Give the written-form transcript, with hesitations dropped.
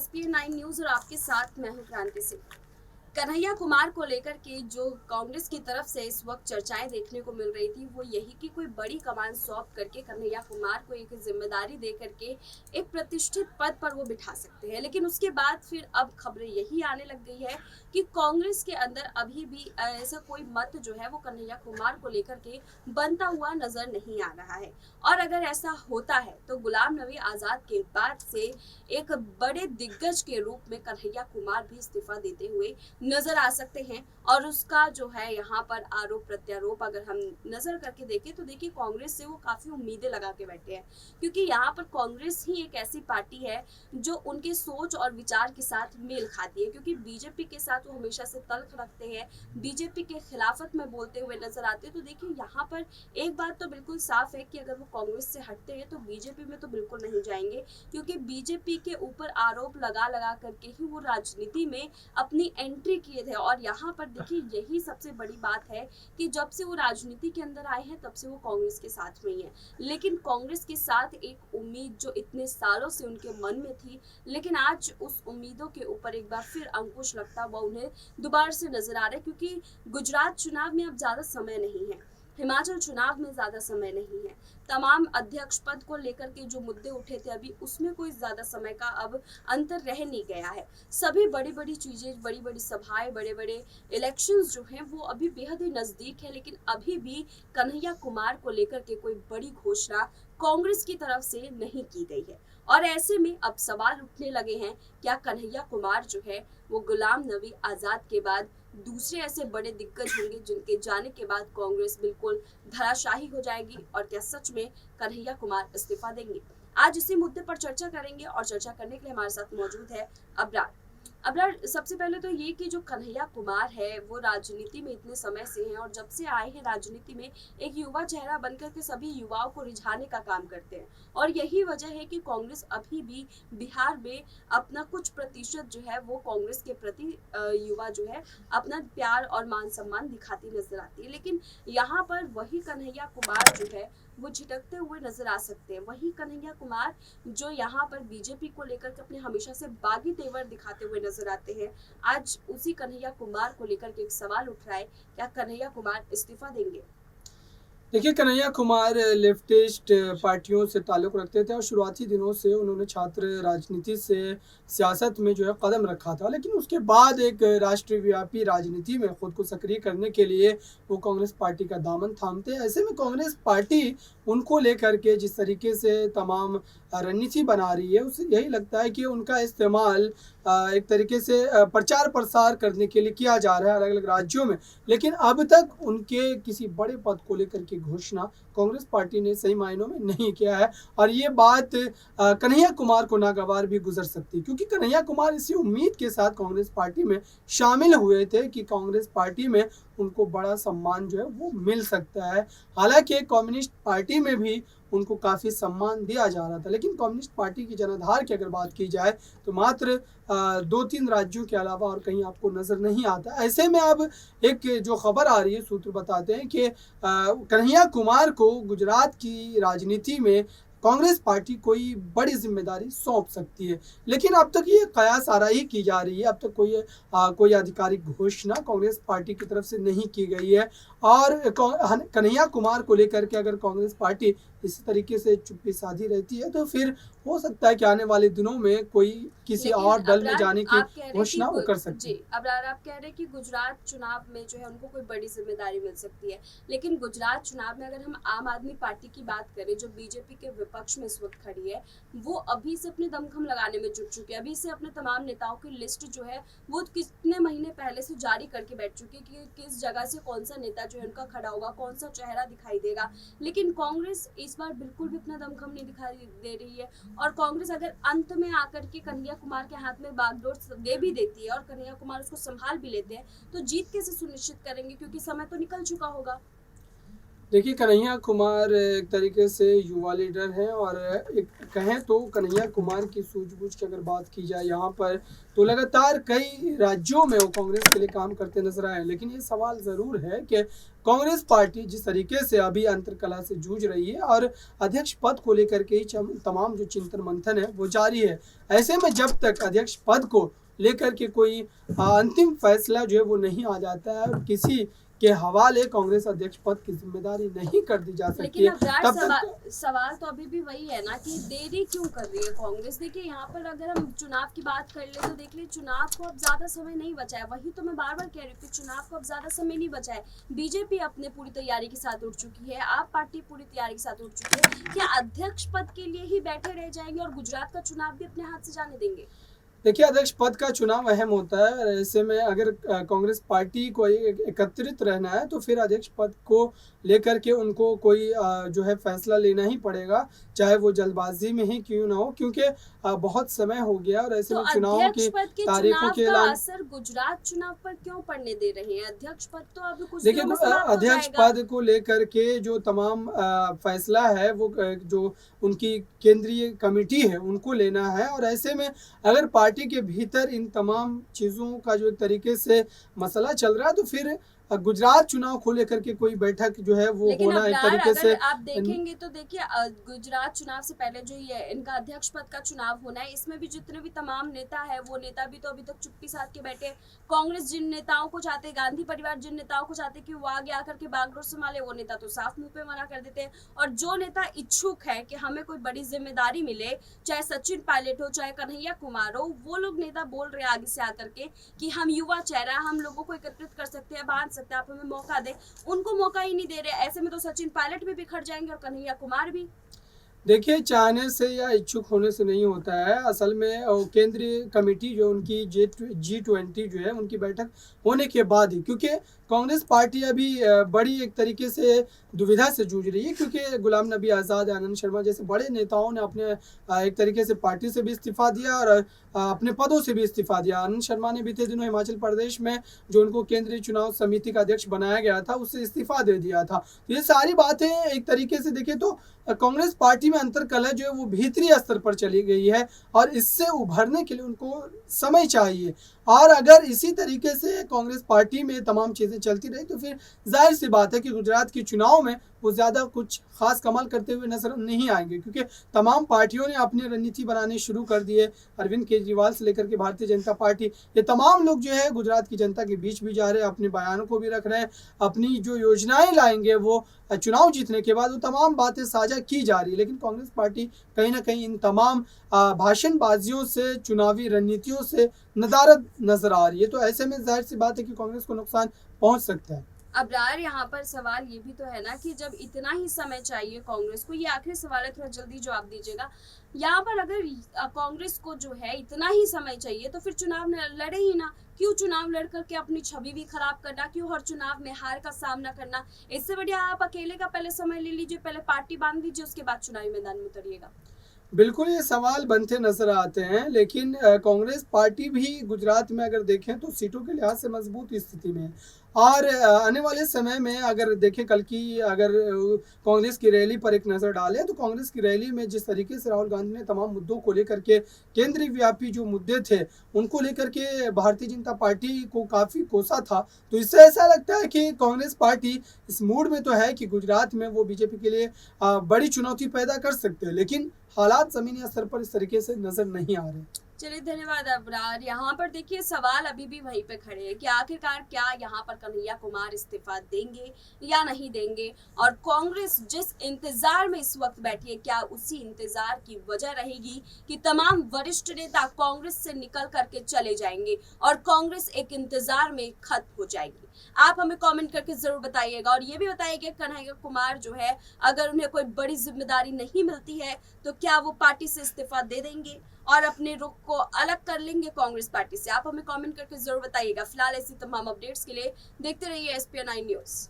ESPN 9 news और आपके साथ मैं हूं क्रांति सिंह। कन्हैया कुमार को लेकर के जो कांग्रेस की तरफ से इस वक्त चर्चाएं देखने को मिल रही थी वो यही कि कोई बड़ी कमान सौंप करके कन्हैया कुमार को एक जिम्मेदारी दे करके एक प्रतिष्ठित पद पर वो बिठा सकते हैं। लेकिन उसके बाद फिर अब खबरें यही आने लग गई है कि कांग्रेस के अंदर अभी भी ऐसा कोई मत जो है वो कन्हैया कुमार को लेकर के बनता हुआ नजर नहीं आ रहा है। और अगर ऐसा होता है तो गुलाम नबी आजाद के बाद से एक बड़े दिग्गज के रूप में कन्हैया कुमार भी इस्तीफा देते हुए नजर आ सकते हैं। और उसका जो है यहाँ पर आरोप प्रत्यारोप अगर हम नजर करके देखें तो देखिए कांग्रेस से वो काफी उम्मीदें लगा के बैठे हैं, क्योंकि यहाँ पर कांग्रेस ही एक ऐसी पार्टी है जो उनके सोच और विचार के साथ मेल खाती है। क्योंकि बीजेपी के साथ वो हमेशा से तल्ख रखते हैं, बीजेपी के खिलाफत में बोलते हुए नजर आते हैं। तो देखिए यहाँ पर एक बात तो बिल्कुल साफ है कि अगर वो कांग्रेस से हटते हैं तो बीजेपी में तो बिल्कुल नहीं जाएंगे, क्योंकि बीजेपी के ऊपर आरोप लगा लगा करके ही वो राजनीति में अपनी एंट्री किए थे। और यहाँ पर देखिए यही सबसे बड़ी बात है कि जब से वो राजनीति के अंदर आए हैं तब से वो कांग्रेस के साथ में ही है। लेकिन कांग्रेस के साथ एक उम्मीद जो इतने सालों से उनके मन में थी, लेकिन आज उस उम्मीदों के ऊपर एक बार फिर अंकुश लगता हुआ उन्हें दोबारा से नजर आ रहा है। क्योंकि गुजरात चुनाव में अब ज्यादा समय नहीं है, हिमाचल चुनाव में ज्यादा समय नहीं है, तमाम अध्यक्ष पद को लेकर के जो मुद्दे उठे थे अभी उसमें कोई ज्यादा समय का अब अंतर रह नहीं गया है। सभी बड़ी बड़ी चीजें, बड़ी बड़ी सभाएं, बड़े बड़े इलेक्शंस जो हैं वो अभी बेहद ही नजदीक है। लेकिन अभी भी कन्हैया कुमार को लेकर के कोई बड़ी घोषणा कांग्रेस की तरफ से नहीं की गई है। और ऐसे में अब सवाल उठने लगे हैं, क्या कन्हैया कुमार जो है वो गुलाम नबी आजाद के बाद दूसरे ऐसे बड़े दिग्गज होंगे जिनके जाने के बाद कांग्रेस बिल्कुल धराशाही हो जाएगी, और क्या सच में कन्हैया कुमार इस्तीफा देंगे? आज इसी मुद्दे पर चर्चा करेंगे और चर्चा करने के लिए हमारे साथ मौजूद है अबरार। अबरार, सबसे पहले तो ये कि जो कन्हैया कुमार है वो राजनीति में इतने समय से हैं और जब से आए हैं राजनीति में एक युवा चेहरा बनकर के सभी युवाओं को रिझाने का काम करते हैं। और यही वजह है कि कांग्रेस अभी भी बिहार में अपना कुछ प्रतिशत जो है वो कांग्रेस के प्रति युवा जो है अपना प्यार और मान सम्मान दिखाती नजर आती है। लेकिन यहाँ पर वही कन्हैया कुमार जो है वो झिटकते हुए नजर आ सकते हैं। वही कन्हैया कुमार जो यहाँ पर बीजेपी को लेकर के अपने हमेशा से बागी तेवर दिखाते हुए नजर आते हैं, आज उसी कन्हैया कुमार को लेकर के एक सवाल उठ रहा है, क्या कन्हैया कुमार इस्तीफा देंगे? देखिए, कन्हैया कुमार लेफ्टिस्ट पार्टियों से ताल्लुक़ रखते थे और शुरुआती दिनों से उन्होंने छात्र राजनीति से सियासत में जो है कदम रखा था। लेकिन उसके बाद एक राष्ट्रव्यापी राजनीति में ख़ुद को सक्रिय करने के लिए वो कांग्रेस पार्टी का दामन थामते हैं। ऐसे में कांग्रेस पार्टी उनको लेकर के जिस तरीके से तमाम रणनीति बना रही है, उससे यही लगता है कि उनका इस्तेमाल एक तरीके से प्रचार प्रसार करने के लिए किया जा रहा है अलग अलग राज्यों में। लेकिन अब तक उनके किसी बड़े पद को लेकर के घोषणा कांग्रेस पार्टी ने सही मायनों में नहीं किया है। और ये बात कन्हैया कुमार को नागवार भी गुजर सकती है, क्योंकि कन्हैया कुमार इसी उम्मीद के साथ कांग्रेस पार्टी में शामिल हुए थे कि कांग्रेस पार्टी में उनको बड़ा सम्मान जो है वो मिल सकता है। हालांकि कम्युनिस्ट पार्टी में भी उनको काफ़ी सम्मान दिया जा रहा था, लेकिन कम्युनिस्ट पार्टी की जनाधार की अगर बात की जाए तो मात्र 2-3 राज्यों के अलावा और कहीं आपको नज़र नहीं आता। ऐसे में अब एक जो खबर आ रही है, सूत्र बताते हैं कि कन्हैया कुमार को गुजरात की राजनीति में कांग्रेस पार्टी कोई बड़ी जिम्मेदारी सौंप सकती है। लेकिन अब तक ये कयास आराई की जा रही है, अब तक कोई आधिकारिक घोषणा कांग्रेस पार्टी की तरफ से नहीं की गई है। और कन्हैया कुमार को लेकर के अगर कांग्रेस पार्टी इसी तरीके से चुप्पी साधी रहती है तो फिर हो सकता है कि आने वाले दिनों में कोई किसी और दल में जाने की घोषणा वो कर सकते हैं। अबरार, आप कह रहे हैं कि गुजरात चुनाव में जो है उनको कोई बड़ी जिम्मेदारी मिल सकती है, लेकिन गुजरात चुनाव में अगर हम आम आदमी पार्टी की बात करें जो बीजेपी के विपक्ष में इस वक्त खड़ी है, वो अभी से अपने दमखम लगाने में जुट चुके हैं। अभी से अपने तमाम नेताओं की लिस्ट जो है वो कितने महीने पहले से जारी करके बैठ चुके हैं कि किस जगह से कौन सा नेता जो है उनका खड़ा होगा, कौन सा चेहरा दिखाई देगा। लेकिन कांग्रेस इस बार बिल्कुल भी अपना दमखम नहीं दिखाई दे रही है। और कांग्रेस अगर अंत में आकर के कन्हैया कुमार के हाथ में बागडोर दे भी देती है और कन्हैया कुमार उसको संभाल भी लेते हैं तो जीत कैसे सुनिश्चित करेंगे, क्योंकि समय तो निकल चुका होगा। देखिए, कन्हैया कुमार एक तरीके से युवा लीडर हैं और एक कहें तो कन्हैया कुमार की सूझबूझ की अगर बात की जाए यहाँ पर, तो लगातार कई राज्यों में वो कांग्रेस के लिए काम करते नजर आए। लेकिन ये सवाल ज़रूर है कि कांग्रेस पार्टी जिस तरीके से अभी अंतर्कलह से जूझ रही है और अध्यक्ष पद को लेकर के ही तमाम जो चिंतन मंथन है वो जारी है। ऐसे में जब तक अध्यक्ष पद को लेकर के कोई अंतिम फैसला जो है वो नहीं आ जाता है और किसी के हवाले कांग्रेस अध्यक्ष पद की जिम्मेदारी नहीं कर दी जा सकती लेकिन है, अब तब तक सवाल तो अभी भी वही है ना कि देरी क्यों कर रही है कांग्रेस। देखिए यहाँ पर अगर हम चुनाव की बात कर ले तो देख लीजिए चुनाव को अब ज्यादा समय नहीं बचा है। वही तो मैं बार बार कह रही हूँ कि चुनाव को अब ज्यादा समय नहीं बचा है। बीजेपी अपने पूरी तैयारी के साथ उठ चुकी है, आप पार्टी पूरी तैयारी के साथ उठ चुकी है। क्या अध्यक्ष पद के लिए ही बैठे रह जाएंगे और गुजरात का चुनाव भी अपने हाथ से जाने देंगे? देखिए, अध्यक्ष पद का चुनाव अहम होता है और ऐसे में अगर कांग्रेस पार्टी को एकत्रित रहना है तो फिर अध्यक्ष पद को लेकर के उनको कोई जो है फैसला लेना ही पड़ेगा, चाहे वो जल्दबाजी में ही क्यों ना हो, क्योंकि बहुत समय हो गया और ऐसे तो में चुनाव की तारीखों के चुनाव का ऐलान। असर गुजरात चुनाव पर क्यों पड़ने दे रहे हैं? अध्यक्ष पद तो अभी कुछ देखिए, दिनों में समाप्त हो अध्यक्ष जाएगा। पद को लेकर के जो तमाम फैसला है वो जो उनकी केंद्रीय कमेटी है उनको लेना है और ऐसे में अगर पार्टी के भीतर इन तमाम चीज़ों का जो एक तरीके से मसला चल रहा है तो फिर गुजरात चुनाव को लेकर के कोई बैठक जो है वो लेकिन होना एक अबरार तरीके अगर से आप देखेंगे तो देखिए गुजरात चुनाव से पहले जो ये इनका अध्यक्ष पद का चुनाव होना है, इसमें भी जितने भी तमाम नेता है वो नेता भी तो अभी तक चुप्पी साध के बैठे। कांग्रेस जिन नेताओं को चाहते, गांधी परिवार जिन नेताओं को चाहते कि वो आगे आकर के बागडोर संभाले, वो नेता तो साफ मुंह पे मना कर देते हैं। और जो नेता इच्छुक है कि हमें कोई बड़ी जिम्मेदारी मिले, चाहे सचिन पायलट हो चाहे कन्हैया कुमार हो, वो लोग नेता बोल रहे हैं आगे से आकर के कि हम युवा चेहरा, हम लोगों को एकत्रित कर सकते हैं, बांध सकते हैं, आप हमें मौका दे। उनको मौका ही नहीं दे रहे। ऐसे में तो सचिन पायलट भी बिखर जाएंगे और कन्हैया कुमार भी। देखिए, चाहने से या इच्छुक होने से नहीं होता है। असल में केंद्रीय कमेटी जो उनकी G20 जो है उनकी बैठक होने के बाद ही, क्योंकि कांग्रेस पार्टी अभी बड़ी एक तरीके से दुविधा से जूझ रही है, क्योंकि गुलाम नबी आज़ाद, आनंद शर्मा जैसे बड़े नेताओं ने अपने एक तरीके से पार्टी से भी इस्तीफा दिया और अपने पदों से भी इस्तीफा दिया। आनंद शर्मा ने बीते दिनों हिमाचल प्रदेश में जो उनको केंद्रीय चुनाव समिति का अध्यक्ष बनाया गया था उससे इस्तीफा दे दिया था। तो ये सारी बातें एक तरीके से देखें तो कांग्रेस पार्टी में अंतर्कलह जो है वो भीतरी स्तर पर चली गई है और इससे उभरने के लिए उनको समय चाहिए। और अगर इसी तरीके से कांग्रेस पार्टी में तमाम चीज़ें चलती रही तो फिर जाहिर सी बात है कि गुजरात के चुनाव में वो ज़्यादा कुछ खास कमाल करते हुए नजर नहीं आएंगे, क्योंकि तमाम पार्टियों ने अपनी रणनीति बनानी शुरू कर दी है। अरविंद केजरीवाल से लेकर के भारतीय जनता पार्टी, ये तमाम लोग जो है गुजरात की जनता के बीच भी जा रहे हैं, अपने बयानों को भी रख रहे हैं, अपनी जो योजनाएं लाएंगे वो चुनाव जीतने के बाद वो तमाम बातें साझा की जा रही है। लेकिन कांग्रेस पार्टी कहीं ना कहीं इन तमाम भाषणबाजियों से, चुनावी रणनीतियों से नदारद नजर आ रही है। तो ऐसे में जाहिर सी बात है कि कांग्रेस को नुकसान पहुंच सकता है। अबरार यहाँ पर सवाल ये भी तो है ना कि जब इतना ही समय चाहिए कांग्रेस को, ये आखिरी सवाल है, थोड़ा जल्दी जवाब दीजिएगा। यहाँ पर अगर कांग्रेस को जो है इतना ही समय चाहिए तो फिर चुनाव लड़े ही ना। क्यों चुनाव लड़ करके अपनी छवि भी खराब करना? क्यों हर चुनाव में हार का सामना करना? इससे बढ़िया आप अकेले का पहले समय ले लीजिए, पहले पार्टी बांध लीजिए, उसके बाद चुनावी मैदान में उतरिएगा। बिल्कुल, ये सवाल बनते नजर आते हैं, लेकिन कांग्रेस पार्टी भी गुजरात में अगर देखें तो सीटों के लिहाज से मजबूत स्थिति में है और आने वाले समय में अगर देखें, कल की अगर कांग्रेस की रैली पर एक नज़र डालें तो कांग्रेस की रैली में जिस तरीके से राहुल गांधी ने तमाम मुद्दों को लेकर के, केंद्रीय व्यापी जो मुद्दे थे उनको लेकर के भारतीय जनता पार्टी को काफ़ी कोसा था। तो इससे ऐसा लगता है कि कांग्रेस पार्टी इस मूड में तो है कि गुजरात में वो बीजेपी के लिए बड़ी चुनौती पैदा कर सकते हैं, लेकिन हालात ज़मीनी स्तर पर इस तरीके से नज़र नहीं आ रहे। चलिए, धन्यवाद अबरार। यहाँ पर देखिए सवाल अभी भी वहीं पे खड़े हैं कि आखिरकार क्या यहाँ पर कन्हैया कुमार इस्तीफा देंगे या नहीं देंगे, और कांग्रेस जिस इंतजार में इस वक्त बैठी है क्या उसी इंतजार की वजह रहेगी कि तमाम वरिष्ठ नेता कांग्रेस से निकल करके चले जाएंगे और कांग्रेस एक इंतजार में खत्म हो जाएगी? आप हमें कमेंट करके जरूर बताइएगा और ये भी बताइए कन्हैया कुमार जो है अगर उन्हें कोई बड़ी जिम्मेदारी नहीं मिलती है तो क्या वो पार्टी से इस्तीफा दे देंगे और अपने रुख को अलग कर लेंगे कांग्रेस पार्टी से? आप हमें कमेंट करके जरूर बताइएगा। फिलहाल ऐसी तमाम अपडेट्स के लिए देखते रहिए SPN9 न्यूज़।